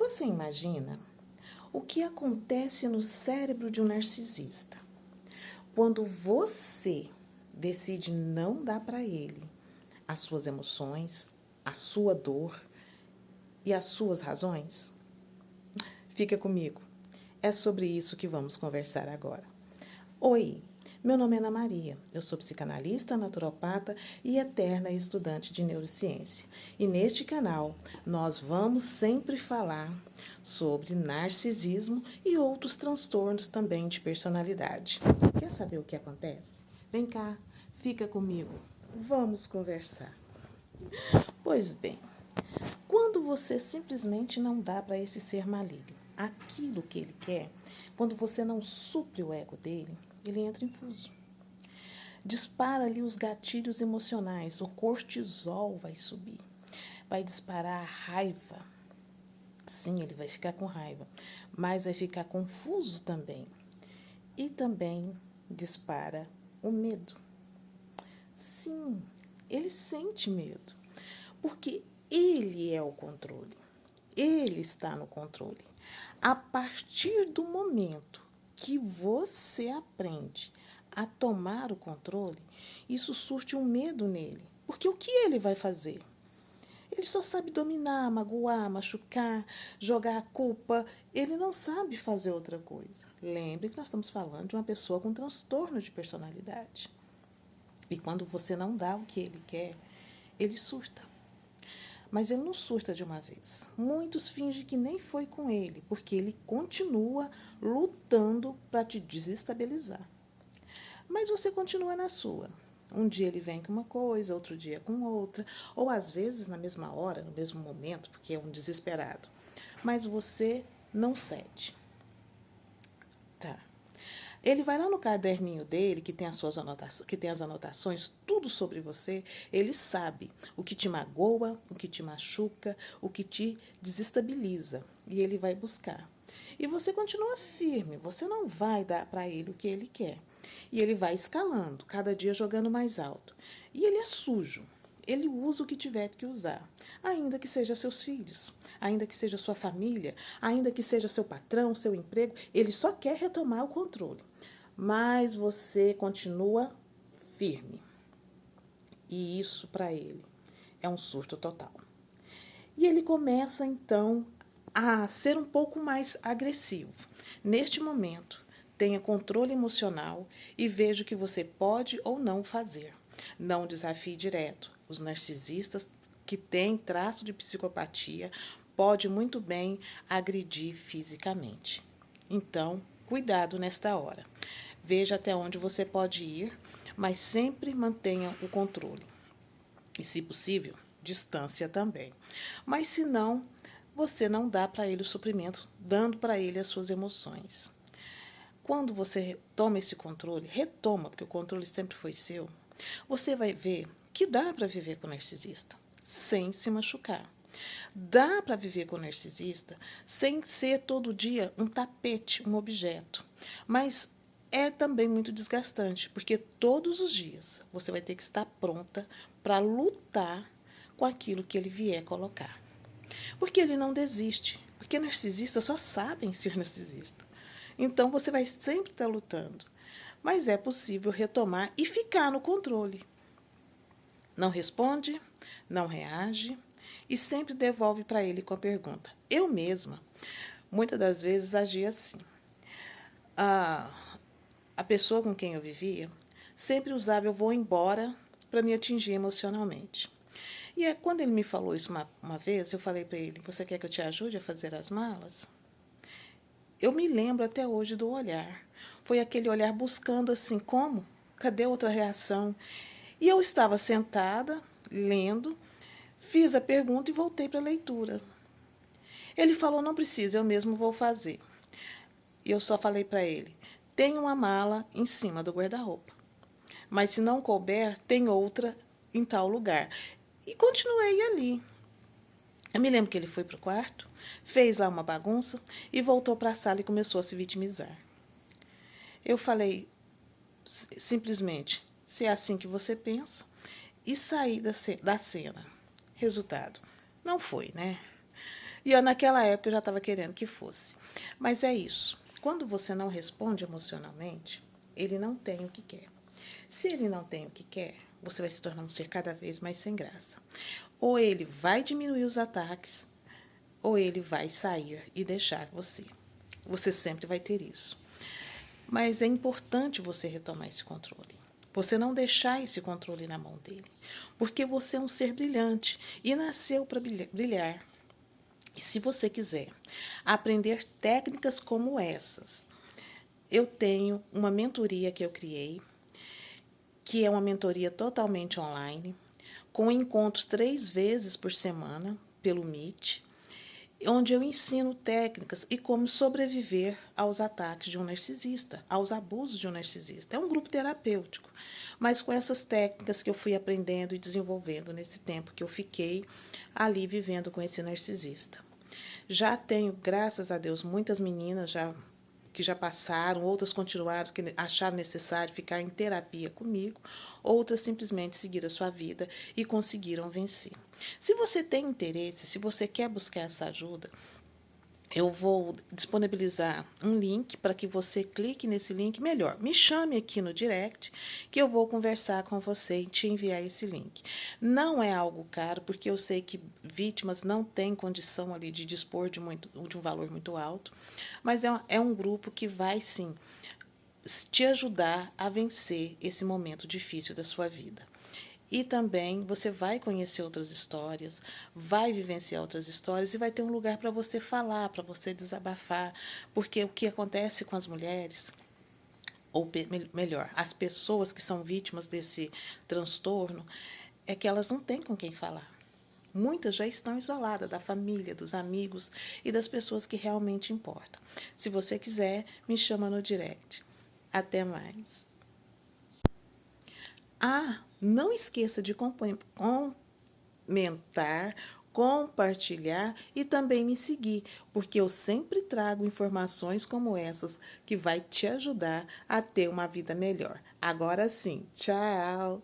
Você imagina o que acontece no cérebro de um narcisista quando você decide não dar para ele as suas emoções, a sua dor e as suas razões? Fica comigo. É sobre isso que vamos conversar agora. Oi, meu nome é Ana Maria. Eu sou psicanalista, naturopata e eterna estudante de neurociência. E neste canal nós vamos sempre falar sobre narcisismo e outros transtornos também de personalidade. Quer saber o que acontece? Vem cá, fica comigo. Vamos conversar. Pois bem, quando você simplesmente não dá para esse ser maligno aquilo que ele quer, quando você não supre o ego dele, ele entra em fuso. Dispara ali os gatilhos emocionais, o cortisol vai subir, vai disparar a raiva. Sim, ele vai ficar com raiva, mas vai ficar confuso também. E também dispara o medo. Sim, ele sente medo, porque ele é o controle. Ele está no controle. A partir do momento que você aprende a tomar o controle, isso surte um medo nele. Porque o que ele vai fazer? Ele só sabe dominar, magoar, machucar, jogar a culpa. Ele não sabe fazer outra coisa. Lembre que nós estamos falando de uma pessoa com transtorno de personalidade. E quando você não dá o que ele quer, ele surta. Mas ele não surta de uma vez. Muitos fingem que nem foi com ele, porque ele continua lutando para te desestabilizar. Mas você continua na sua. Um dia ele vem com uma coisa, outro dia com outra, ou às vezes na mesma hora, no mesmo momento, porque é um desesperado. Mas você não cede. Tá. Ele vai lá no caderninho dele, que tem as anotações, tudo sobre você. Ele sabe o que te magoa, o que te machuca, o que te desestabiliza. E ele vai buscar. E você continua firme, você não vai dar para ele o que ele quer. E ele vai escalando, cada dia jogando mais alto. E ele é sujo. Ele usa o que tiver que usar, ainda que seja seus filhos, ainda que seja sua família, ainda que seja seu patrão, seu emprego, ele só quer retomar o controle. Mas você continua firme. E isso para ele é um surto total. E ele começa então a ser um pouco mais agressivo. Neste momento, tenha controle emocional e veja o que você pode ou não fazer. Não desafie direto. Os narcisistas que têm traço de psicopatia podem muito bem agredir fisicamente. Então, cuidado nesta hora. Veja até onde você pode ir, mas sempre mantenha o controle. E, se possível, distância também. Mas, se não, você não dá para ele o suprimento, dando para ele as suas emoções. Quando você toma esse controle, retoma, porque o controle sempre foi seu, você vai ver que dá para viver com o narcisista sem se machucar. Dá para viver com o narcisista sem ser todo dia um tapete, um objeto. Mas é também muito desgastante, porque todos os dias você vai ter que estar pronta para lutar com aquilo que ele vier colocar. Porque ele não desiste, porque narcisistas só sabem ser narcisista. Então você vai sempre estar lutando. Mas é possível retomar e ficar no controle. Não responde, não reage e sempre devolve para ele com a pergunta. Eu mesma, muitas das vezes, agia assim. A pessoa com quem eu vivia sempre usava eu vou embora para me atingir emocionalmente. E quando ele me falou isso uma vez, eu falei para ele, você quer que eu te ajude a fazer as malas? Eu me lembro até hoje do olhar. Foi aquele olhar buscando assim, como? Cadê outra reação? E eu estava sentada, lendo, fiz a pergunta e voltei para a leitura. Ele falou, não precisa, eu mesmo vou fazer. E eu só falei para ele, tem uma mala em cima do guarda-roupa. Mas se não couber, tem outra em tal lugar. E continuei ali. Eu me lembro que ele foi para o quarto, fez lá uma bagunça e voltou para a sala e começou a se vitimizar. Eu falei simplesmente, se é assim que você pensa, e saí da cena. Resultado, não foi, né? E eu, naquela época, eu já estava querendo que fosse. Mas é isso. Quando você não responde emocionalmente, ele não tem o que quer. Se ele não tem o que quer, você vai se tornar um ser cada vez mais sem graça. Ou ele vai diminuir os ataques, ou ele vai sair e deixar você. Você sempre vai ter isso. Mas é importante você retomar esse controle. Você não deixar esse controle na mão dele. Porque você é um ser brilhante e nasceu para brilhar. E se você quiser aprender técnicas como essas, eu tenho uma mentoria que eu criei, que é uma mentoria totalmente online, com encontros 3 vezes por semana pelo Meet, onde eu ensino técnicas e como sobreviver aos ataques de um narcisista, aos abusos de um narcisista. É um grupo terapêutico, mas com essas técnicas que eu fui aprendendo e desenvolvendo nesse tempo que eu fiquei ali vivendo com esse narcisista. Já tenho, graças a Deus, muitas meninas que já passaram, outras continuaram, que acharam necessário ficar em terapia comigo, outras simplesmente seguiram a sua vida e conseguiram vencer. Se você tem interesse, se você quer buscar essa ajuda, eu vou disponibilizar um link para que você clique nesse link. Melhor, me chame aqui no direct que eu vou conversar com você e te enviar esse link. Não é algo caro, porque eu sei que vítimas não têm condição ali de dispor de um valor muito alto, mas é um grupo que vai sim te ajudar a vencer esse momento difícil da sua vida. E também você vai conhecer outras histórias, vai vivenciar outras histórias e vai ter um lugar para você falar, para você desabafar. Porque o que acontece com as mulheres, ou melhor, as pessoas que são vítimas desse transtorno, é que elas não têm com quem falar. Muitas já estão isoladas da família, dos amigos e das pessoas que realmente importam. Se você quiser, me chama no direct. Até mais. Não esqueça de comentar, compartilhar e também me seguir, porque eu sempre trago informações como essas que vai te ajudar a ter uma vida melhor. Agora sim, tchau!